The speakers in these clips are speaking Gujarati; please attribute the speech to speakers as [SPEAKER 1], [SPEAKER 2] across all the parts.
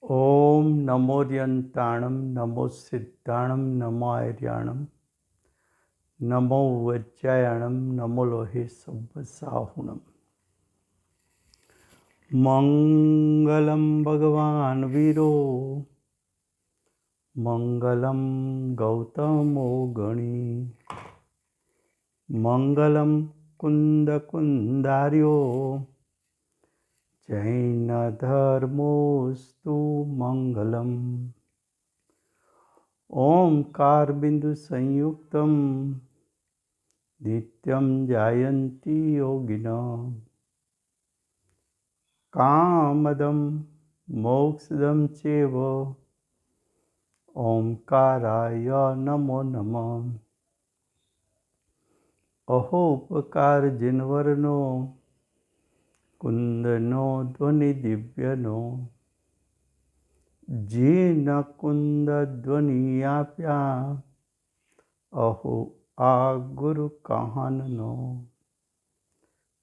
[SPEAKER 1] ओम नमोर्यंताणं नमो सिद्धाणं नमो आर्याणं नमो वज्रायणं नमो लोहे सब्बसाहुणम्। मंगलम भगवान वीरो मंगलम गौतमो गणी मंगलम कुंद कुंदार्यो जैन धर्मोस्तु मंगलम। ओंकार बिंदु संयुक्तम नित्यं जायन्ति योगिनः कामदं मोक्षदं चैव ओंकाराय नमो नमः। अहोपकार जिनवरनो कुंदनो ध्वनि दिव्यनो जीन कुंद ध्वनि आप्या अहो आ गुरु कहाननो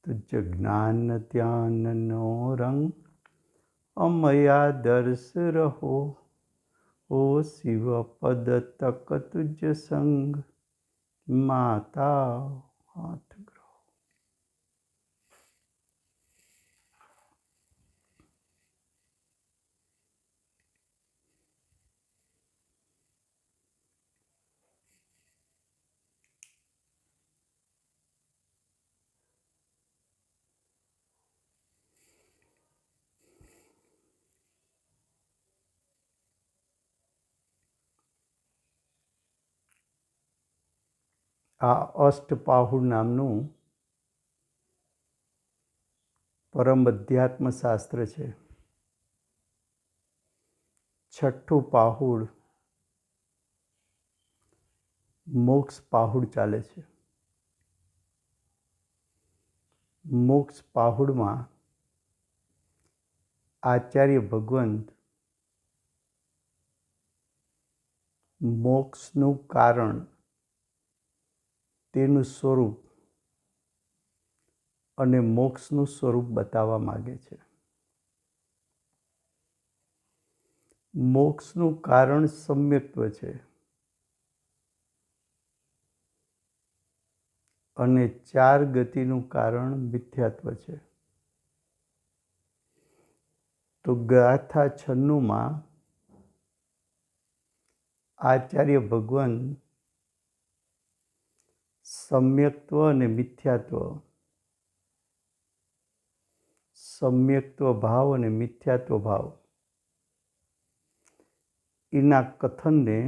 [SPEAKER 1] तुझ ज्ञान ध्याननो रंग अमया दर्श रहो ओ शिव पद तक तुझ संग माता हाथ ग्रहो। આ અષ્ટપાહુર નામનું પરમ અધ્યાત્મ શાસ્ત્ર છે. છઠ્ઠું પાહુડ મોક્ષ પાહુડ ચાલે છે. મોક્ષ પાહુડમાં આચાર્ય ભગવંત મોક્ષનું કારણ, તેનું સ્વરૂપ અને મોક્ષનું સ્વરૂપ બતાવવા માગે છે. મોક્ષનું કારણ સમ્યક્ત્વ છે અને ચાર ગતિનું કારણ મિથ્યાત્વ છે. તો ગાથા 96માં આચાર્ય ભગવાન સમ્યક્ત્વ અને મિથ્યાત્વ, સમ્યક્ત્વ ભાવ અને મિથ્યાત્વ ભાવ એના કથનને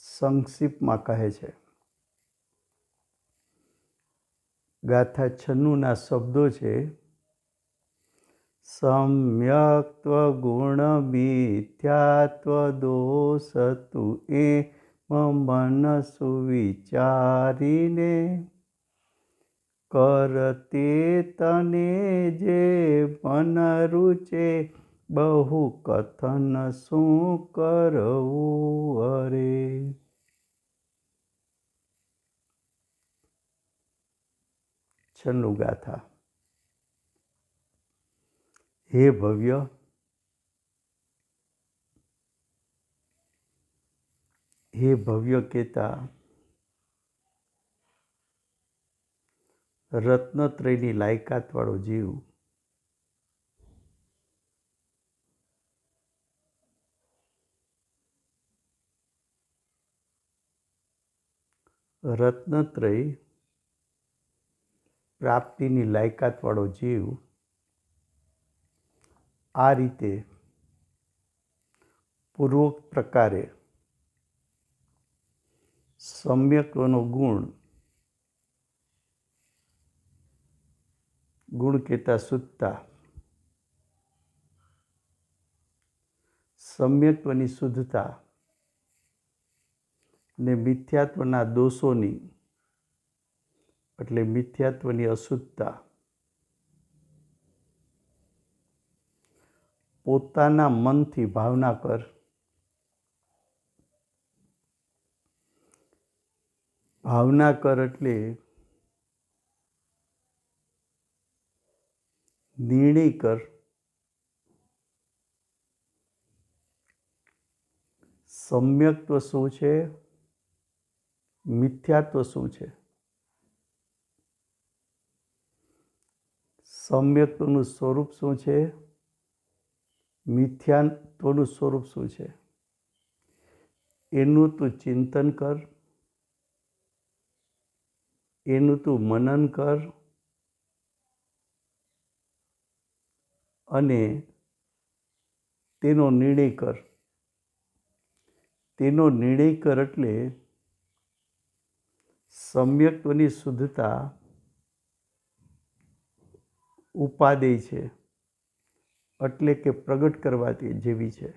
[SPEAKER 1] સંક્ષિપ્તમાં કહે છે. ગાથા 96ના શબ્દો છે: સમ્યક્ત્વ ગુણ મિથ્યાત્વ દોષ તુ એ મનસુ વિચારીને કરતે તને જે મન રૂચે બહુ કથન શું કરવું અરે. છન્નું ગાથા. હે ભવ્ય, હે ભવ્ય કેતા રત્નત્રયની લાયકાતવાળો જીવ, રત્નત્રય પ્રાપ્તિની લાયકાતવાળો જીવ આ રીતે પૂર્વોક્ત પ્રકારે સમ્યક્ત્વનો ગુણ, ગુણ કહેતા શુદ્ધતા, સમ્યક્ત્વની શુદ્ધતા ને મિથ્યાત્વના દોષોની એટલે મિથ્યાત્વની અશુદ્ધતા પોતાના મનથી ભાવના કર. ભાવના કર એટલે નિર્ણય કર સમ્યક્ત્વ શું છે, મિથ્યાત્વ શું છે? સમ્યક્ત્વનું સ્વરૂપ શું છે, મિથ્યાત્વનું સ્વરૂપ શું છે? એનું તું ચિંતન કર, એનું તું મનન કર અને તેનો નિર્ણય કર. તેનો નિર્ણય કર એટલે સમ્યક્ત્વની શુદ્ધતા ઉપાદેય છે, એટલે કે પ્રગટ કરવાથી જેવી છે,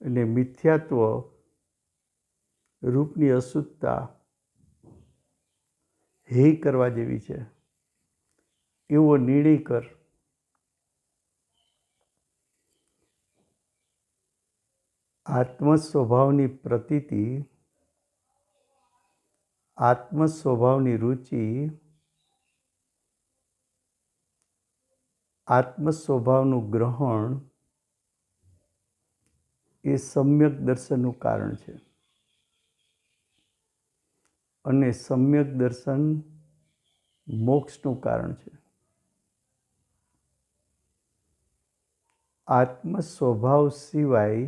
[SPEAKER 1] અને મિથ્યાત્વ રૂપની અશુદ્ધતા હે કરવા જેવી છે. એવો નિર્ણય કર. આત્મ સ્વભાવની પ્રતીતિ, આત્મ સ્વભાવની રુચિ, આત્મ સ્વભાવનું ગ્રહણ એ સમ્યક દર્શનનું કારણ છે. અને સમ્યક દર્શન મોક્ષનું કારણ છે. આત્મ સ્વભાવ સિવાય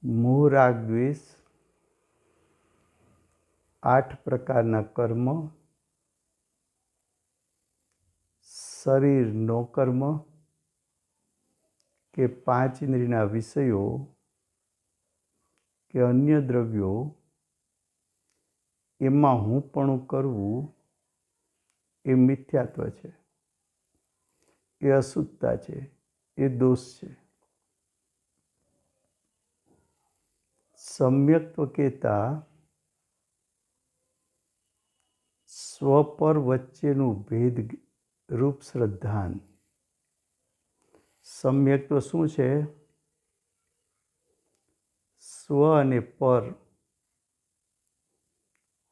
[SPEAKER 1] મોહ રાગ દ્વેષ 8 પ્રકારના કર્મ, શરીર નો કર્મ કે 5 ઇન્દ્રિયના વિષયો કે અન્ય દ્રવ્યો, એમાં હુંપણું કરવું એ મિથ્યાત્વ છે, એ અશુદ્ધતા છે, એ દોષ છે. સમ્યક્ત્વ કહેતા સ્વપર વચ્ચેનું ભેદ રૂપ શ્રદ્ધાન. સમ્યક્ત્વ શું છે? સ્વ અને પર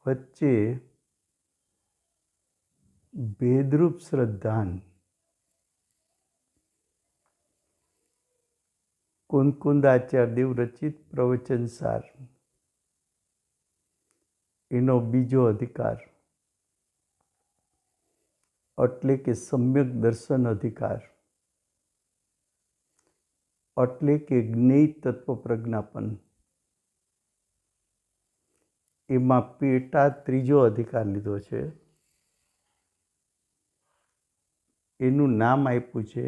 [SPEAKER 1] વચ્ચે ભેદરૂપ શ્રદ્ધાન. કુંદકુંદાચાર્યદેવ રચિત પ્રવચનસાર, એનો બીજો અધિકાર, એટલે કે સમ્યક દર્શન અધિકાર, એટલે કે જ્ઞેય તત્વ પ્રજ્ઞાપન. એમાં પેટા ત્રીજો અધિકાર લીધો છે. એનું નામ આપ્યું છે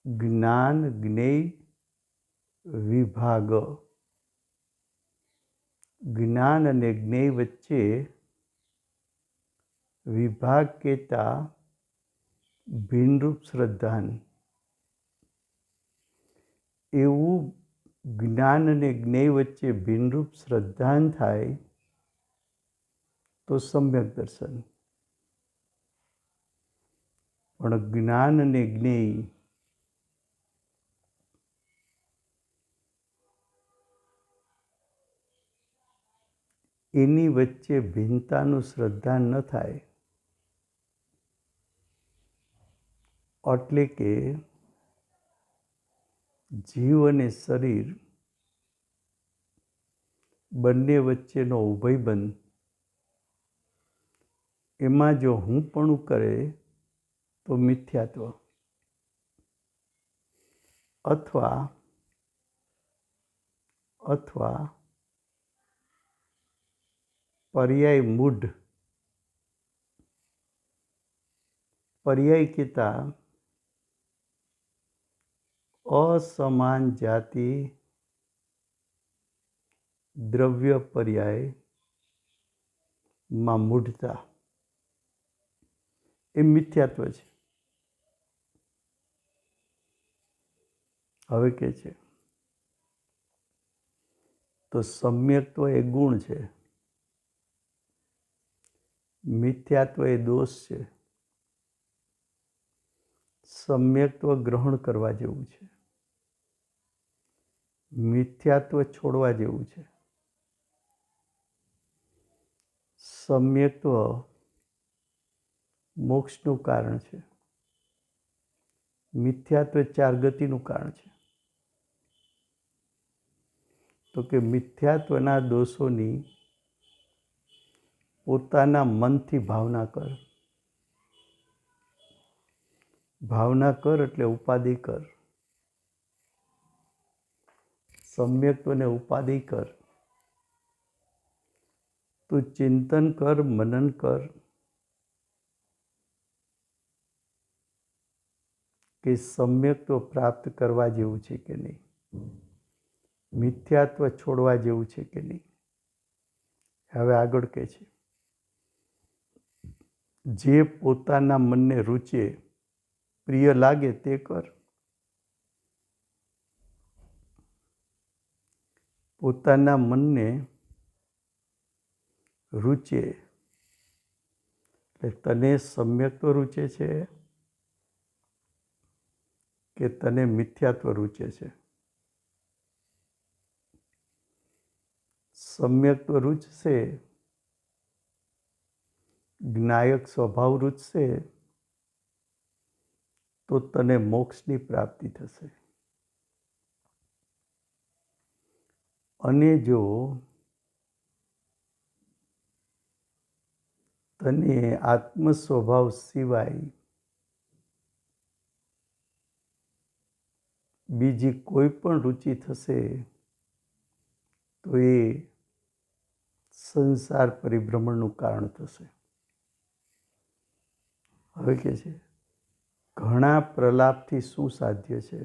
[SPEAKER 1] જ્ઞાન જ્ઞેય વિભાગ. જ્ઞાન અને જ્ઞેય વચ્ચે વિભાગ કહેતા ભિન્નરૂપ શ્રદ્ધાન. એવું જ્ઞાન અને જ્ઞેય વચ્ચે ભિન્નરૂપ શ્રદ્ધાન થાય તો સમ્યક દર્શન. પણ જ્ઞાન અને જ્ઞેય એની વચ્ચે ભિન્નતાનું શ્રદ્ધાન ન થાય, એટલે કે જીવ અને શરીર બંને વચ્ચેનો ઉભયબંધ, એમાં જો હુંપણું કરે તો મિથ્યાત્વ, અથવા પર્યાય મૂઢ. પર્યાય કહેતા અસમાન જાતિ દ્રવ્ય પર્યાયમાં મૂઢતા, એ મિથ્યાત્વ છે. હવે કે છે તો સમ્યક્ત્વ એ ગુણ છે, મિથ્યાત્વ એ દોષ છે. સમ્યક્ત્વ ગ્રહણ કરવા જેવું છે, મિથ્યાત્વ છોડવા જેવું છે. સમ્યક્ત્વ મોક્ષનું કારણ છે, મિથ્યાત્વ ચાર ગતિનું કારણ છે. તો કે મિથ્યાત્વના દોષોની પોતાના મનથી ભાવના કર. ભાવના કર એટલે ઉપાધિ કર. સમ્યક્ત્વને ઉપાધિ કર. તું ચિંતન કર, મનન કર કે સમ્યક્ત્વ પ્રાપ્ત કરવા જેવું છે કે નહીં, મિથ્યાત્વ છોડવા જેવું છે કે નહીં. હવે આગળ કહે છે, જે પોતાના મનને રૂચે, પ્રિય લાગે તે કર. પોતાના મનને રૂચે એટલે તને સમ્યક્ત્વ રૂચે છે કે તને મિથ્યાત્વ રૂચે છે. સમ્યક્ત્વ રૂચશે, જ્ઞાયક સ્વભાવ રૂચશે તો તને મોક્ષની પ્રાપ્તિ થશે. અને જો તને આત્મ સ્વભાવ સિવાય બીજી કોઈ પણ રુચિ થશે તો એ સંસાર પરિભ્રમણનું કારણ થશે. હવે કે છે, ઘણા પ્રલાપથી શું સાધ્ય છે?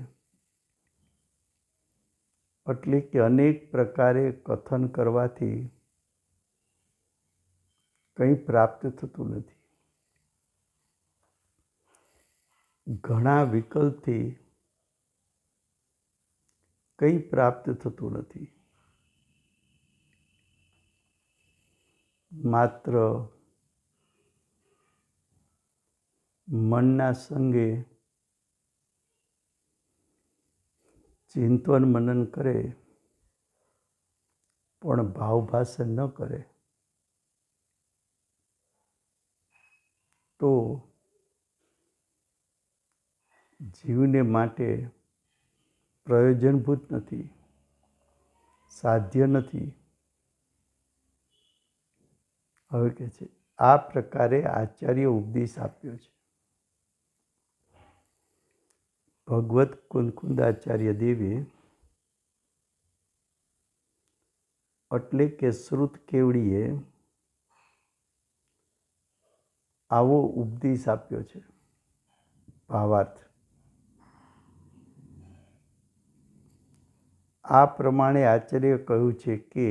[SPEAKER 1] એટલે કે અનેક પ્રકારે કથન કરવાથી કંઈ પ્રાપ્ત થતું નથી. ઘણા વિકલ્પથી કંઈ પ્રાપ્ત થતું નથી. માત્ર મનના સંગે ચિંતન મનન કરે પણ ભાવભાષણ ન કરે તો જીવને માટે પ્રયોજનભૂત નથી, સાધ્ય નથી. હવે કે છે, આ પ્રકારે આચાર્ય ઉપદેશ આપ્યો છે. ભગવત કુંકુંદાચાર્ય દેવે એટલે કે શ્રુત કેવડીએ આવો ઉપદેશ આપ્યો છે. ભાવાર્થ, આ પ્રમાણે આચાર્ય કહ્યું છે કે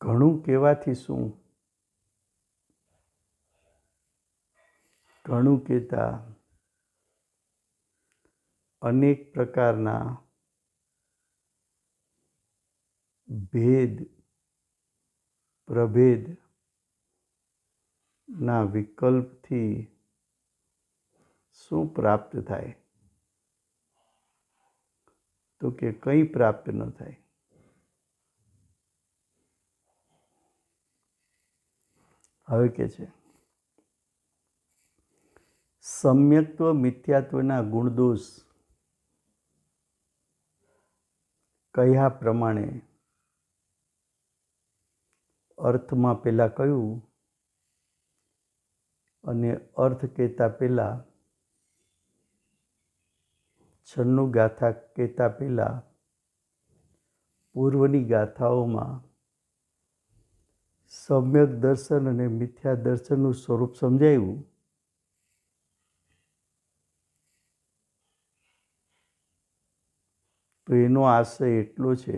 [SPEAKER 1] ઘણું કહેવાથી શું, ઘણું કહેતા અનેક પ્રકારના ભેદ પ્રભેદના વિકલ્પથી શું પ્રાપ્ત થાય? તો કે કંઈ પ્રાપ્ત ન થાય. હવે કે છે, સમ્યક્ત્વ મિથ્યાત્વના ગુણદોષ કયા પ્રમાણે અર્થમાં પહેલાં કહ્યું અને અર્થ કહેતા પહેલાં છન્નું ગાથા કહેતા પહેલાં પૂર્વની ગાથાઓમાં સમ્યક દર્શન અને મિથ્યા દર્શનનું સ્વરૂપ સમજાયું. તો એનો આશય એટલો છે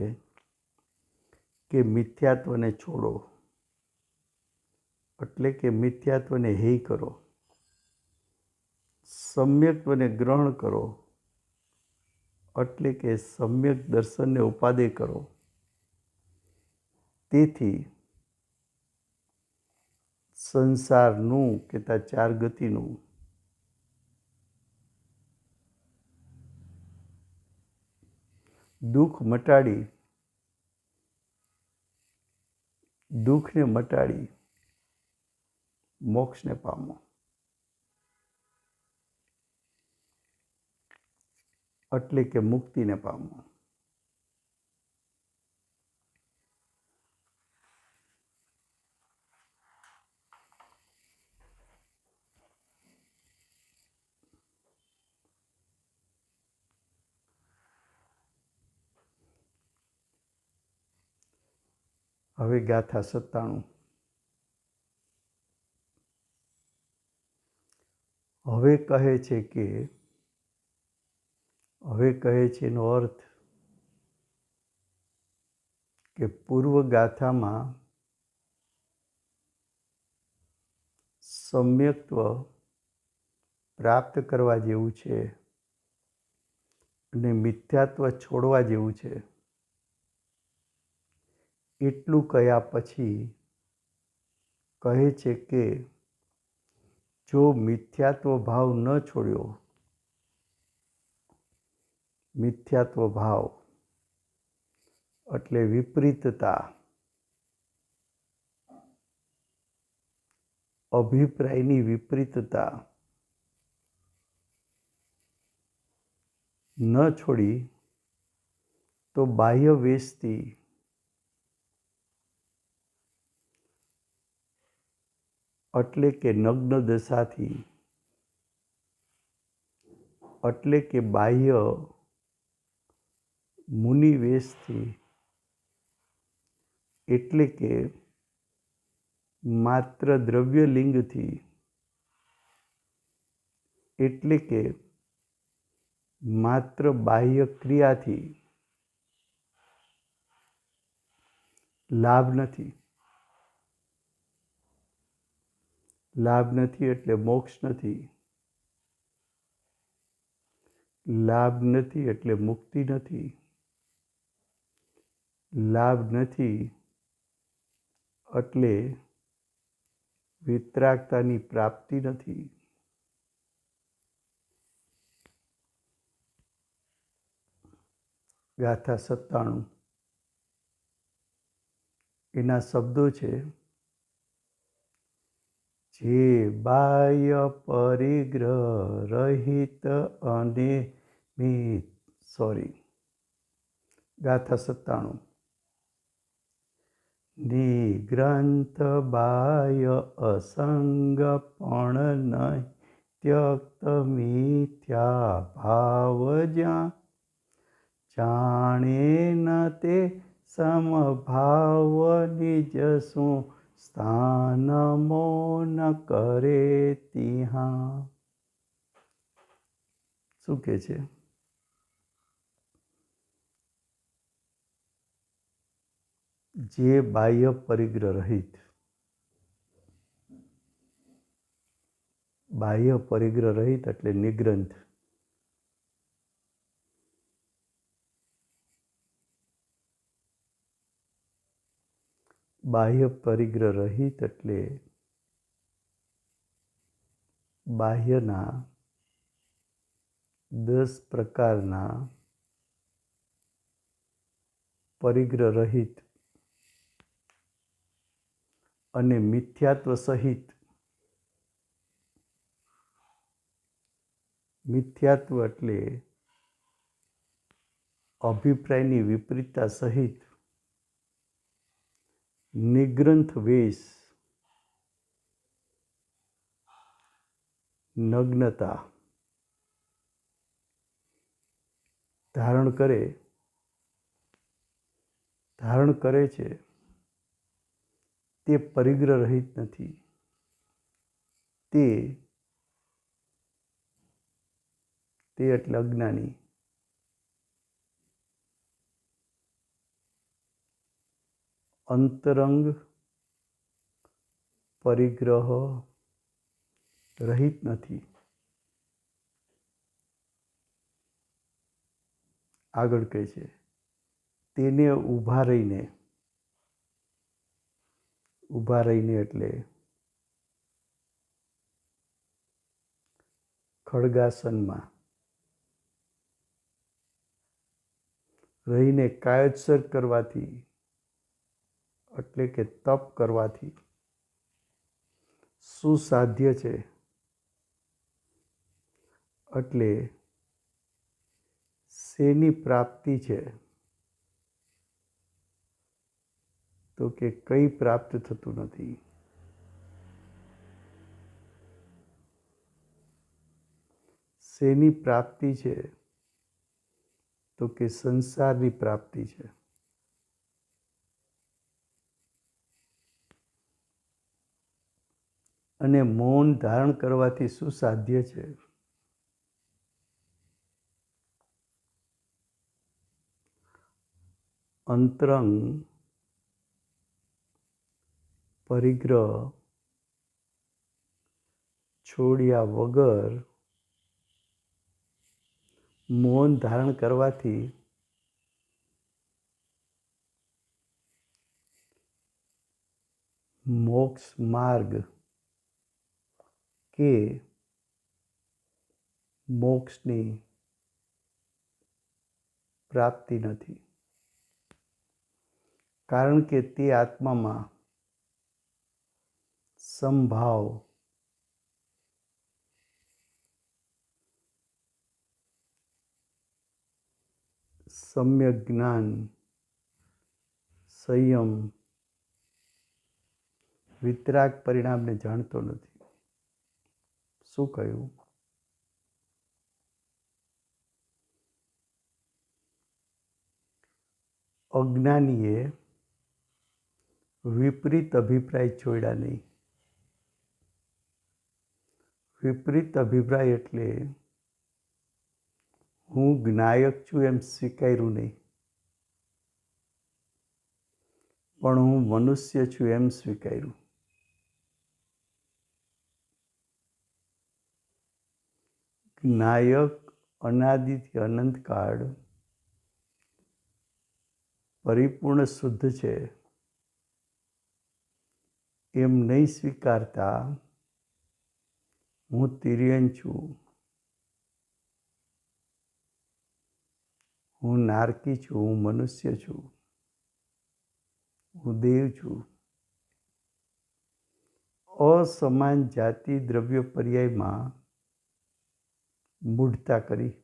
[SPEAKER 1] કે મિથ્યાત્વને છોડો, એટલે કે મિથ્યાત્વને હેય કરો, સમ્યક્ત્વને ગ્રહણ કરો, એટલે કે સમ્યક દર્શનને ઉપાદેય કરો. તેથી સંસારનું કહેતા ચાર ગતિનું દુઃખને મટાડી મોક્ષને પામો. એટલે કે મુક્તિને પામવું. હવે ગાથા 97. હવે કહે છે એનો અર્થ કે પૂર્વ ગાથામાં સમ્યક્ત્વ પ્રાપ્ત કરવા જેવું છે અને મિથ્યાત્વ છોડવા જેવું છે. એટલું કહ્યા પછી કહે છે કે જો મિથ્યાત્વ ભાવ ન છોડ્યો, મિથ્યાત્વ ભાવ એટલે વિપરીતતા, અભિપ્રાયની વિપરીતતા ન છોડી તો બાહ્ય વેશથી એટલે કે નગ્ન દશાથી, એટલે કે બાહ્ય મુનિવેશથી, એટલે કે માત્ર દ્રવ્યલિંગથી, એટલે કે માત્ર બાહ્ય ક્રિયાથી લાભ નથી. લાભ નથી એટલે મોક્ષ નથી. લાભ નથી એટલે મુક્તિ નથી. લાભ નથી એટલે વિતરાગતાની પ્રાપ્તિ નથી. ગાથા 97 એના શબ્દો છે: જે બાહ્ય પરિગ્રહ રહિત અને ગાથા 97 નિગ્રંથ બાહ્ય અસંગ પણ નહીં ત્યક્ત મિથ્યા ભાવ જ્યાં જાણે ન તે સમભાવ નિજ શું સ્થાન મૌન કરે તિહાં. શું કે છે? જે બાહ્ય પરિગ્રહ રહિત, બાહ્ય પરિગ્રહ રહિત એટલે નિગ્રંથ, બાહ્ય પરિગ્રહ રહિત એટલે બાહ્યના 10 પ્રકારના પરિગ્રહ રહિત અને મિથ્યાત્વ સહિત. મિથ્યાત્વ એટલે અભિપ્રાયની વિપરીતતા સહિત નિગ્રંથ વેશ, નગ્નતા ધારણ કરે છે તે પરિગ્રહ રહિત નથી. તે એટલે અજ્ઞાની. અંતરંગ પરિગ્રહ રહિત નથી. આગળ કહે છે તેને ઊભા રહીને એટલે ખડગાસનમાં રહીને કાયોત્સર્ગ કરવાથી એટલે કે તપ કરવાથી સુસાધ્ય છે. એટલે શેની પ્રાપ્તિ છે? તો કે કંઈ પ્રાપ્ત થતું નથી. શેની પ્રાપ્તિ છે? તો કે સંસારની પ્રાપ્તિ છે. અને મૌન ધારણ કરવાથી શું સાધ્ય છે? અંતરંગ પરિગ્રહ છોડ્યા વગર મૌન ધારણ કરવાથી મોક્ષ માર્ગ કે મોક્ષની પ્રાપ્તિ નથી. કારણ કે તે આત્મામાં સમભાવ સમ્યક જ્ઞાન, સંયમ, વિતરાગ પરિણામને જાણતો નથી. શું કહ્યું? અજ્ઞાનીએ વિપરીત અભિપ્રાય છોડ્યા નહીં. વિપરીત અભિપ્રાય એટલે હું જ્ઞાયક છું એમ સ્વીકાર્યું નહીં, પણ હું મનુષ્ય છું એમ સ્વીકાર્યું. જ્ઞાયક અનાદિથી અનંતકાળ પરિપૂર્ણ શુદ્ધ છે એમ નહીં સ્વીકારતા હું તિર્યન છું, હું નારકી છું, હું મનુષ્ય છું, હું દેવ છું. અસમાન જાતિ દ્રવ્ય પર્યાયમાં મૂઢતા કરી.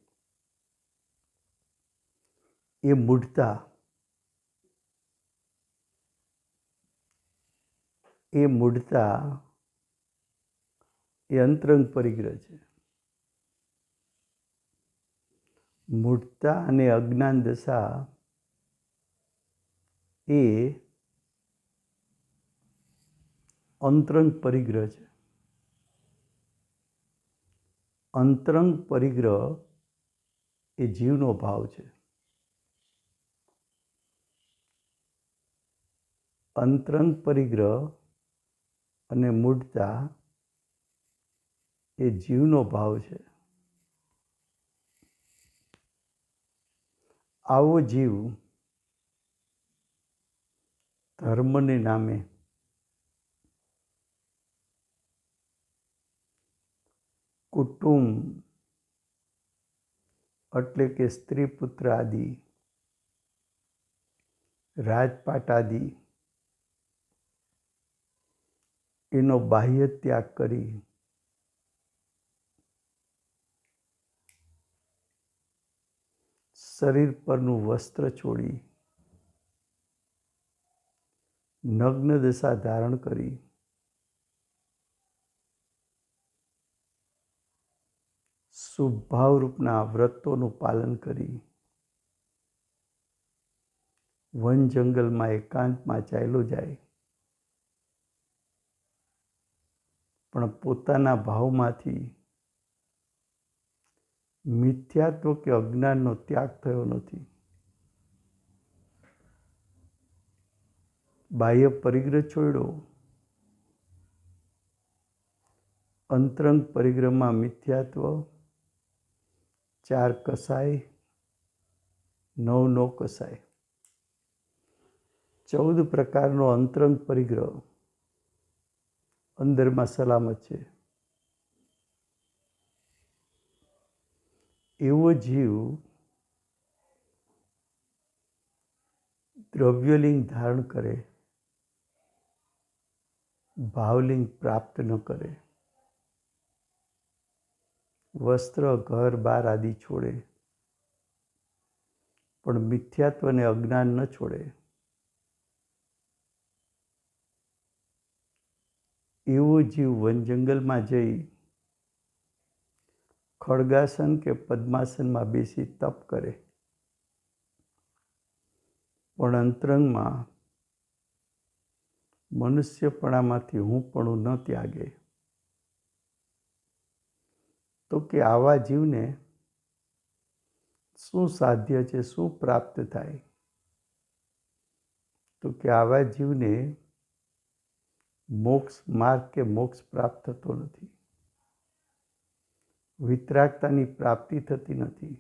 [SPEAKER 1] એ મૂઢતા એ અંતરંગ પરિગ્રહ છે. મૂઢતા અને અજ્ઞાન દશા એ અંતરંગ પરિગ્રહ છે. અંતરંગ પરિગ્રહ એ જીવનો ભાવ છે. અંતરંગ પરિગ્રહ અને મૂઢતા એ જીવનો ભાવ છે. આવો જીવ ધર્મને નામે કુટુંબ એટલે કે સ્ત્રી પુત્ર આદિ, રાજપાટ આદિ એનો બાહ્ય ત્યાગ કરી શરીર પરનું વસ્ત્ર છોડી નગ્ન દશા ધારણ કરી શુભભાવ રૂપના વ્રતોનું પાલન કરી વન જંગલમાં એકાંતમાં ચાલ્યો જાય, પણ પોતાના ભાવમાંથી મિથ્યાત્વ કે અજ્ઞાનનો ત્યાગ થયો નથી. બાહ્ય પરિગ્રહ છોડ્યો, અંતરંગ પરિગ્રહમાં મિથ્યાત્વ, 4 કસાય, 9 નો કસાય, 14 પ્રકારનો અંતરંગ પરિગ્રહ અંદરમાં સલામત છે. એવો જીવ દ્રવ્યલિંગ ધારણ કરે, ભાવલિંગ પ્રાપ્ત ન કરે, વસ્ત્ર ઘર બાર આદિ છોડે, પણ મિથ્યાત્વને અજ્ઞાન ન છોડે. એવો જીવ વન જંગલમાં જઈ ખડગાસન કે પદ્માસનમાં બેસી તપ કરે, પણ અંતરંગમાં મનુષ્યપણામાંથી હુંપણું ન ત્યાગે, તો કે આવા જીવને શું સાધ્ય છે, શું પ્રાપ્ત થાય? તો કે આવા જીવને મોક્ષ માર્ગ કે મોક્ષ પ્રાપ્ત થતો નથી, વિતરાગતાની પ્રાપ્તિ થતી નથી.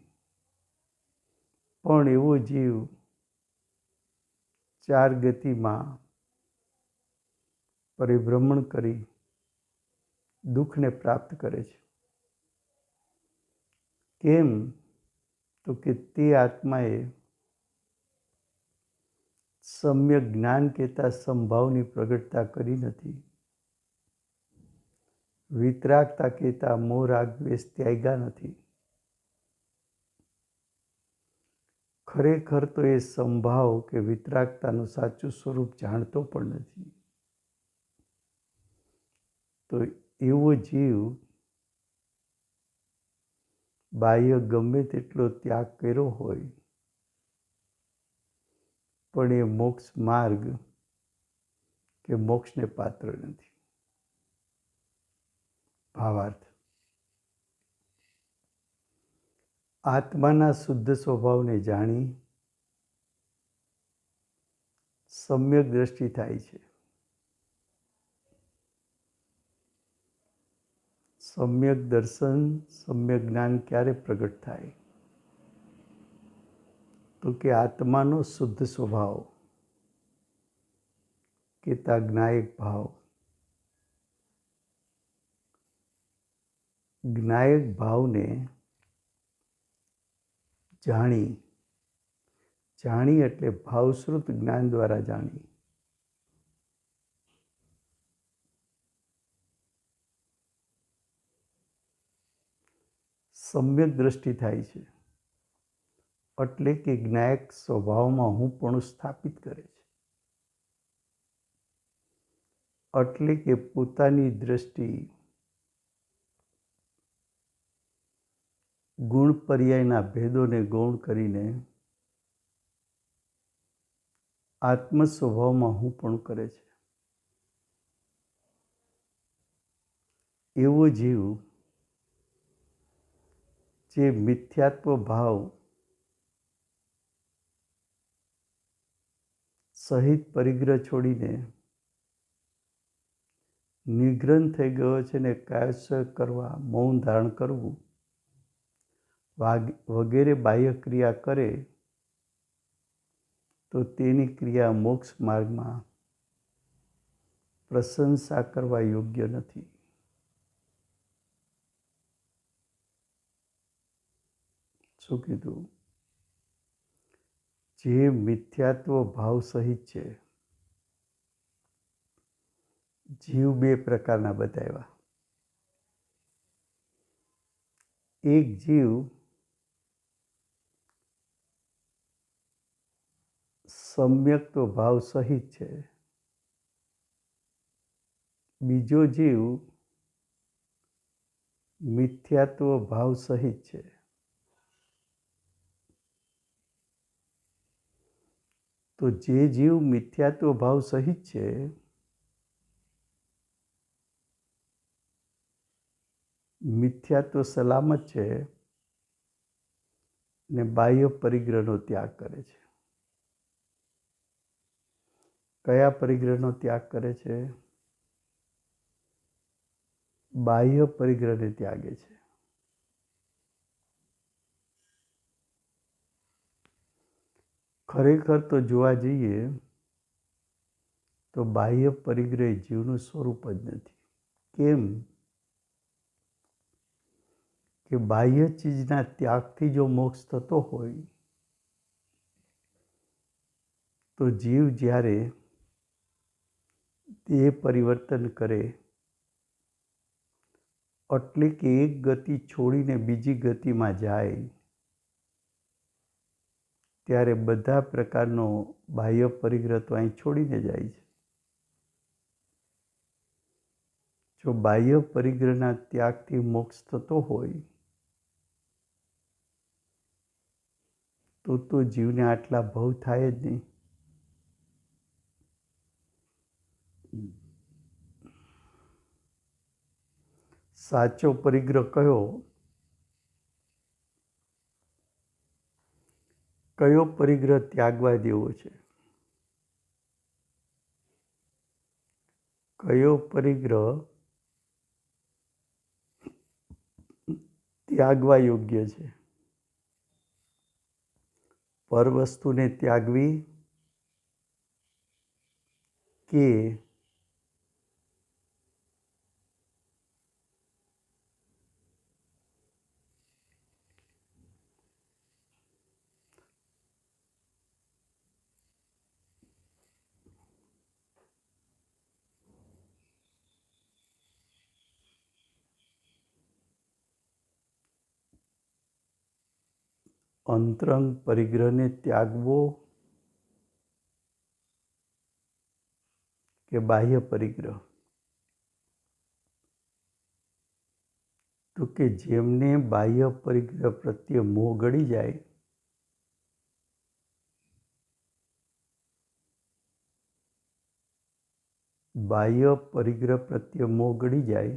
[SPEAKER 1] પણ એવો જીવ ચાર ગતિમાં પરિભ્રમણ કરી દુઃખને પ્રાપ્ત કરે છે. કેમ? તો કે તે આત્માએ સમ્યક જ્ઞાન કહેતા સંભાવની પ્રગટતા કરી નથી, વિતરાગતા કહેતા મોહ રાગ દ્વેષ ત્યાગ્યા નથી. ખરેખર તો એ સંભાવ કે વિતરાગતાનું સાચું સ્વરૂપ જાણતો પણ નથી. તો એવો જીવ બાહ્ય ગમે તેટલો ત્યાગ કર્યો હોય, પણ એ મોક્ષ માર્ગ કે મોક્ષને પાત્ર નથી. ભાવાર્થ: આત્માના શુદ્ધ સ્વભાવને જાણી સમ્યક દ્રષ્ટિ થાય છે. સમ્યક દર્શન, સમ્યક જ્ઞાન ક્યારે પ્રગટ થાય? તો કે આત્માનો શુદ્ધ સ્વભાવ કહેતા જ્ઞાયક ભાવ, જ્ઞાયક ભાવને જાણી એટલે ભાવશ્રુત જ્ઞાન દ્વારા જાણી, સમ્યક દ્રષ્ટિ થાય છે. એટલે કે જ્ઞાયક સ્વભાવમાં હું પણ સ્થાપિત કરે છે. એટલે કે પોતાની દ્રષ્ટિ ગુણ પર્યાયના ભેદોને ગૌણ કરીને આત્મ સ્વભાવમાં હું પણ કરે છે. એવો જીવ જે મિથ્યાત્વ ભાવ સહિત પરિગ્રહ છોડીને નિગ્રહ થઈ ગયો છે ને કાયસ્થ કરવા, મૌન ધારણ કરવું વગેરે બાહ્ય ક્રિયા કરે, તો તેની ક્રિયા મોક્ષ માર્ગમાં પ્રશંસા કરવા યોગ્ય નથી. શું કીધું? જે મિથ્યાત્વ ભાવ સહિત છે. જીવ બે પ્રકારના બતાવ્યા. એક જીવ સમ્યક્ત ભાવ સહિત છે, બીજો જીવ મિથ્યાત્વ ભાવ સહિત છે. તો જે જીવ મિથ્યાત્વ ભાવ સહિત છે, મિથ્યાત્વ સલામત છે ને બાહ્ય પરિગ્રહનો ત્યાગ કરે છે. કયા પરિગ્રહનો ત્યાગ કરે છે? બાહ્ય પરિગ્રહને ત્યાગે છે. ખરેખર તો જોવા જઈએ તો બાહ્ય પરિગ્રહ જીવનું સ્વરૂપ જ નથી. કેમ? કે બાહ્ય ચીજના ત્યાગથી જો મોક્ષ થતો હોય, તો જીવ જ્યારે દેહ પરિવર્તન કરે, એટલે કે એક ગતિ છોડીને બીજી ગતિમાં જાય, ત્યારે બધા પ્રકારનો બાહ્ય પરિગ્રહ તો અહીં છોડીને જાય છે. જો બાહ્ય પરિગ્રહના ત્યાગથી મોક્ષ થતો હોય તો જીવને આટલા ભવ થાય જ નહીં. સાચો પરિગ્રહ કયો પરિગ્રહ ત્યાગવા જેવો છે? કયો પરિગ્રહ ત્યાગવા યોગ્ય છે? પર વસ્તુને ત્યાગવી કે અંતરંગ પરિગ્રહને ત્યાગવો કે બાહ્ય પરિગ્રહ? તો કે જેમને બાહ્ય પરિગ્રહ પ્રત્યે મોહ ગળી જાય બાહ્ય પરિગ્રહ પ્રત્યે મોહ ગળી જાય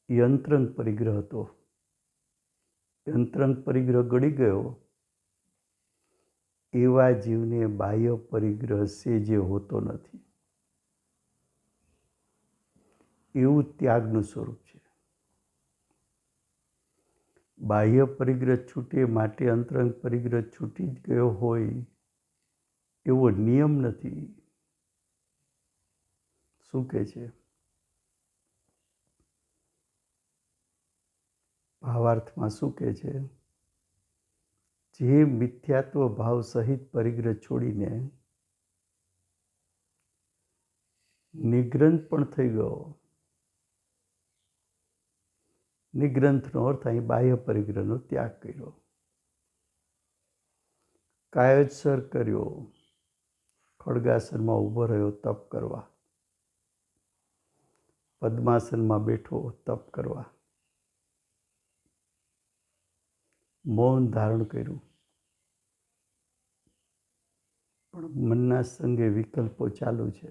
[SPEAKER 1] એ અંતરંગ પરિગ્રહ હતો. અંતરંગ પરિગ્રહ ગળી ગયો એવા જીવને બાહ્ય પરિગ્રહ જે હોતો નથી. એવું ત્યાગનું સ્વરૂપ છે. બાહ્ય પરિગ્રહ છૂટે માટે અંતરંગ પરિગ્રહ છૂટી જ ગયો હોય એવો નિયમ નથી. શું કહે છે? ભાવાર્થમાં શું કહે છે? જે મિથ્યાત્વ ભાવ સહિત પરિગ્રહ છોડીને નિગ્રંથ પણ થઈ ગયો. નિગ્રંથનો અર્થ અહીં બાહ્ય પરિગ્રહનો ત્યાગ કર્યો, કાયોત્સર કર્યો, ખડગાસનમાં ઊભો રહ્યો તપ કરવા, પદ્માસનમાં બેઠો તપ કરવા, મૌન ધારણ કર્યું, પણ મનના સંગે વિકલ્પો ચાલુ છે.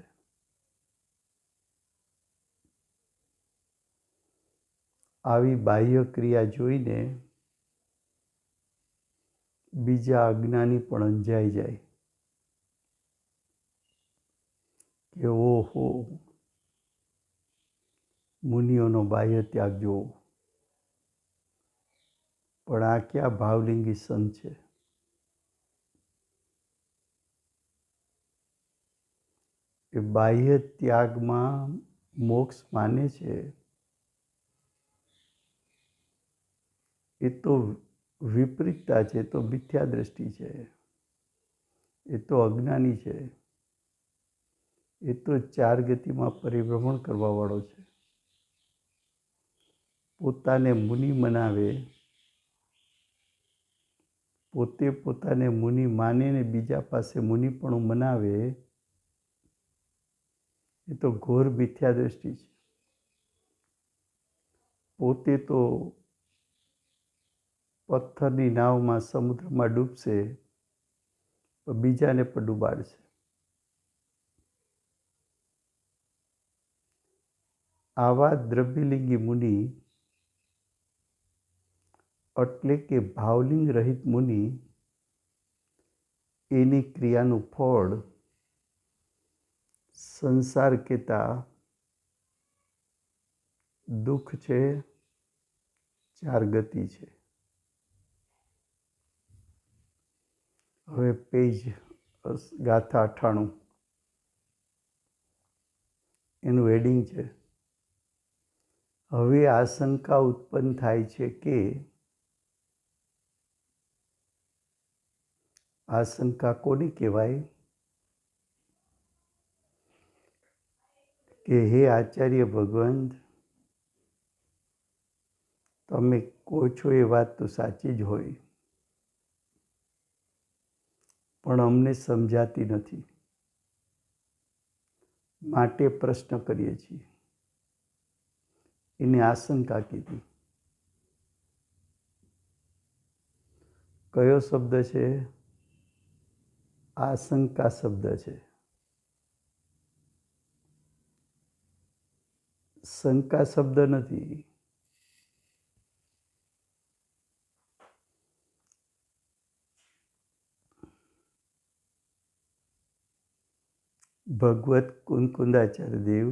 [SPEAKER 1] આવી બાહ્ય ક્રિયા જોઈને બીજા અજ્ઞાની પણ અંજાઈ જાય કે ઓહો, મુનિઓનો બાહ્ય ત્યાગ જોવો, પણ આ ક્યાં ભાવલિંગી સંત છે? એ બાહ્ય ત્યાગમાં મોક્ષ માને છે એ તો વિપરીતતા છે, તો મિથ્યા દ્રષ્ટિ છે, એ તો અજ્ઞાની છે, એ તો ચાર ગતિમાં પરિભ્રમણ કરવાવાળો છે. પોતાને મુનિ મનાવે, પોતે પોતાને મુનિ માને ને બીજા પાસે મુનિપણું મનાવે એ તો ઘોર મિથ્યા દ્રષ્ટિ છે. પોતે તો પથ્થરની નાવમાં સમુદ્રમાં ડૂબશે તો બીજાને પણ ડૂબાડશે. આવા દ્રવ્યલિંગી મુનિ એટલે કે ભાવલિંગ રહિત મુનિ એની ક્રિયાનું ફળ સંસાર કહેતા દુઃખ છે, ચાર ગતિ છે. હવે પેજ ગાથા 98 એનું હેડિંગ છે. હવે આશંકા ઉત્પન્ન થાય છે કે આશંકા કોને કહેવાય? કે હે આચાર્ય ભગવંત, તમે કહો છો એ વાત તો સાચી જ હોય, પણ અમને સમજાતી નથી, માટે પ્રશ્ન કરીએ છીએ. એને આશંકા કીધી. કયો શબ્દ છે? આશંકા શબ્દ છે. શંકા શબ્દ નથી. ભગવત કુંકુંદાચાર્ય દેવ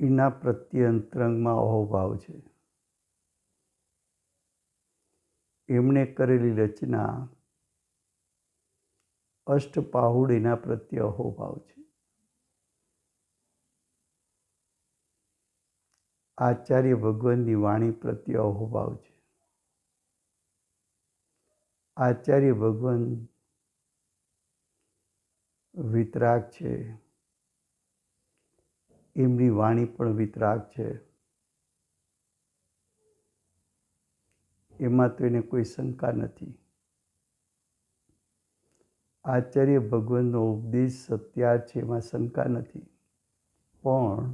[SPEAKER 1] એના પ્રત્યે અંતરંગમાં અહોભાવ છે. એમણે કરેલી રચના અષ્ટપાહુડ એના પ્રત્યે અહોભાવ છે. આચાર્ય ભગવાનની વાણી પ્રત્યે અહોભાવ છે. આચાર્ય ભગવાન વિતરાગ છે, એમની વાણી પણ વિતરાગ છે. એમાં તો એને કોઈ શંકા નથી. આચાર્ય ભગવાનનો ઉપદેશ સત્યાર્થ છે, એમાં શંકા નથી. પણ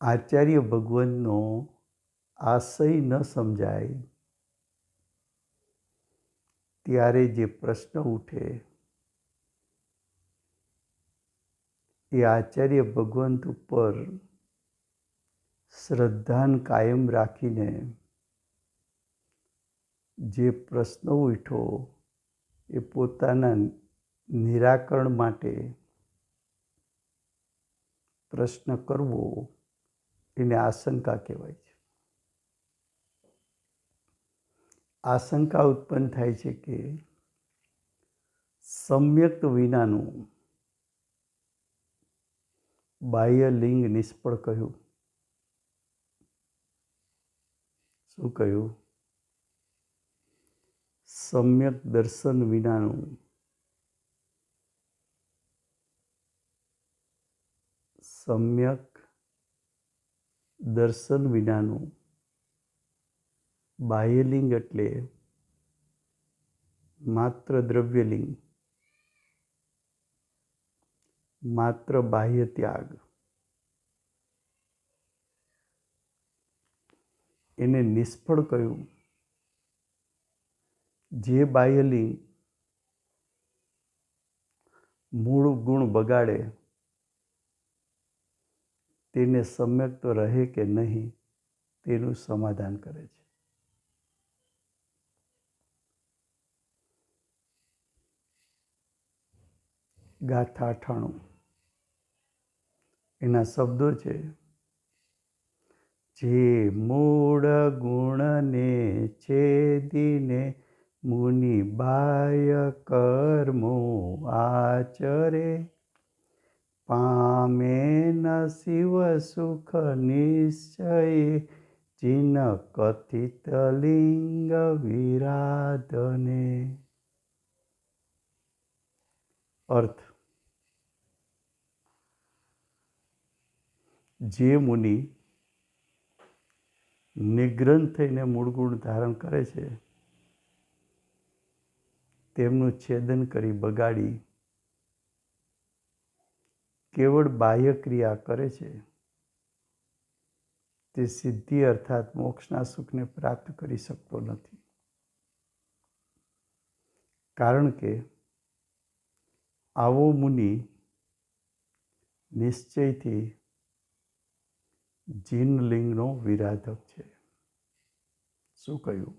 [SPEAKER 1] આચાર્ય ભગવાનનો આશય ન સમજાય ત્યારે જે પ્રશ્ન ઉઠે એ આચાર્ય ભગવાન ઉપર શ્રદ્ધાન કાયમ રાખીને જે પ્રશ્ન ઉઠ્યો એ પોતાના નિરાકરણ માટે પ્રશ્ન કરવો એને આશંકા કહેવાય છે. આશંકા ઉત્પન્ન થાય છે કે સમ્યક વિનાનું બાહ્ય લિંગ નિષ્ફળ કહ્યું. શું કહ્યું? સમ્યક દર્શન વિનાનું બાહ્યલિંગ એટલે માત્ર દ્રવ્યલિંગ, માત્ર બાહ્ય ત્યાગ. એને નિષ્ફળ કહ્યું. જે બાહ્યલિંગ મૂળ ગુણ બગાડે તેને સમ્યક તો રહે કે નહીં તેનું સમાધાન કરે છે. ગાથા 98 એના શબ્દો છે. જે મૂળ ગુણને છેદીને મુનિ બાહ્ય કર્મો આચરે, પામે ન શિવ સુખ નિશ્ચયે ચિન્હ કથિત લિંગ વિરાધને. અર્થ: જે મુનિ નિગ્રંથ થઈને મૂળ ગુણ ધારણ કરે છે તેમનું છેદન કરી બગાડી કેવળ બાહ્ય ક્રિયા કરે છે તે સિદ્ધિ અર્થાત મોક્ષના સુખને પ્રાપ્ત કરી શકતો નથી. કારણ કે આવો મુનિ નિશ્ચયથી જીનલિંગનો વિરાધક છે. શું કહ્યું?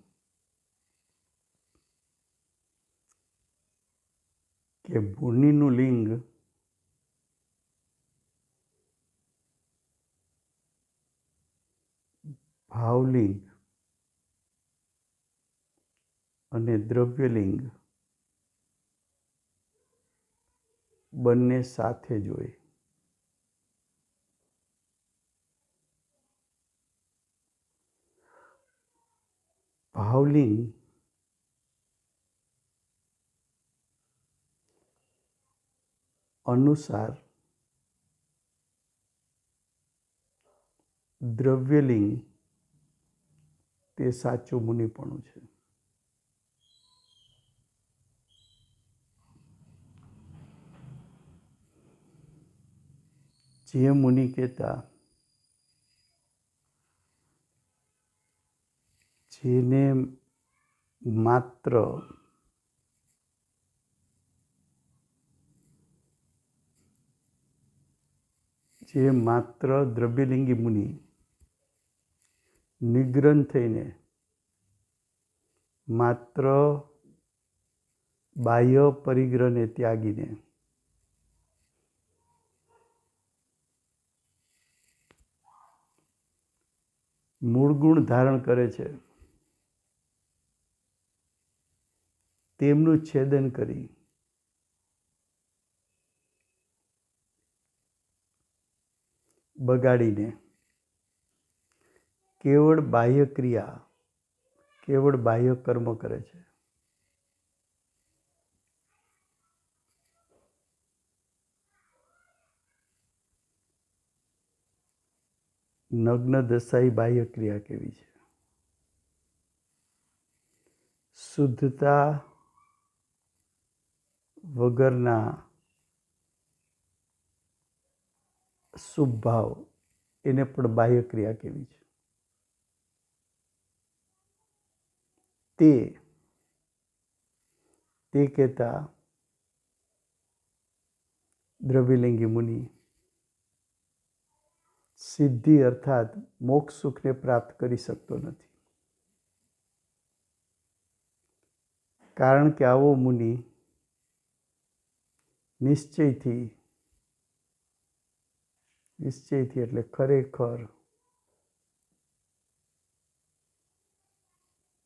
[SPEAKER 1] કે મુનિનું લિંગ ભાવલિંગ અને દ્રવ્યલિંગ બંને સાથે જ હોય. ભાવલિંગ અનુસાર દ્રવ્યલિંગ તે સાચું મુનિપણું છે. જે મુનિ કહેતા જેને માત્ર દ્રવ્યલિંગી મુનિ નિગ્રંથ થઈને માત્ર બાહ્ય પરિગ્રહને ત્યાગીને મૂળ ગુણ ધારણ કરે છે, તેમનું છેદન કરી બગાડીને કેવળ બાહ્ય ક્રિયા, કેવળ બાહ્ય કર્મ કરે છે. નગ્ન દશાઈ બાહ્ય ક્રિયા કેવી છે? શુદ્ધતા વગરના શુભ ભાવ એને પણ બાહ્ય ક્રિયા કેવી છે? તે કહેતા દ્રવ્યલિંગી મુનિ સિદ્ધિ અર્થાત મોક્ષ સુખને પ્રાપ્ત કરી શકતો નથી. કારણ કે આવો મુનિ નિશ્ચયથી એટલે ખરેખર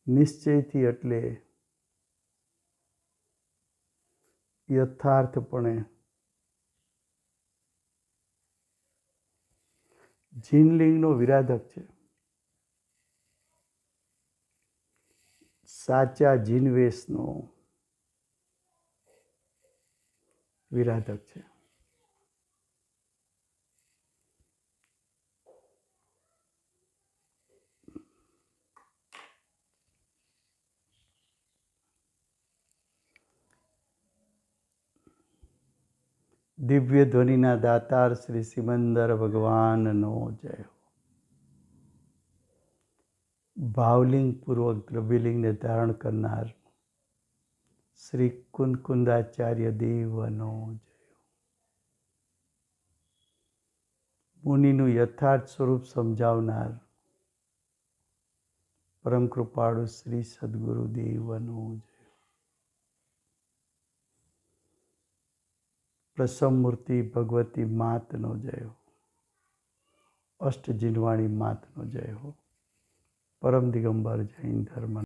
[SPEAKER 1] નિશ્ચયથી એટલે યથાર્થપણે જીનલિંગનો વિરાધક છે. સાચા જીનવેશનો વિરાધક છે. દિવ્ય ધ્વનિના દાતાર શ્રી સિમંદર ભગવાનનો જય હો. ભાવલિંગ પૂર્વક દ્રવ્યલિંગને ધારણ કરનાર શ્રી કુંદકુંદાચાર્ય દેવનો જય હો. મુનિનું યથાર્થ સ્વરૂપ સમજાવનાર પરમ કૃપાળુ શ્રી સદગુરુ દેવનો જય. પ્રસમમૂર્તિ ભગવતી માતનો જય હો. અષ્ટજીનવાણી માતનો જય હો. પરમ દિગંબર જૈન ધર્મ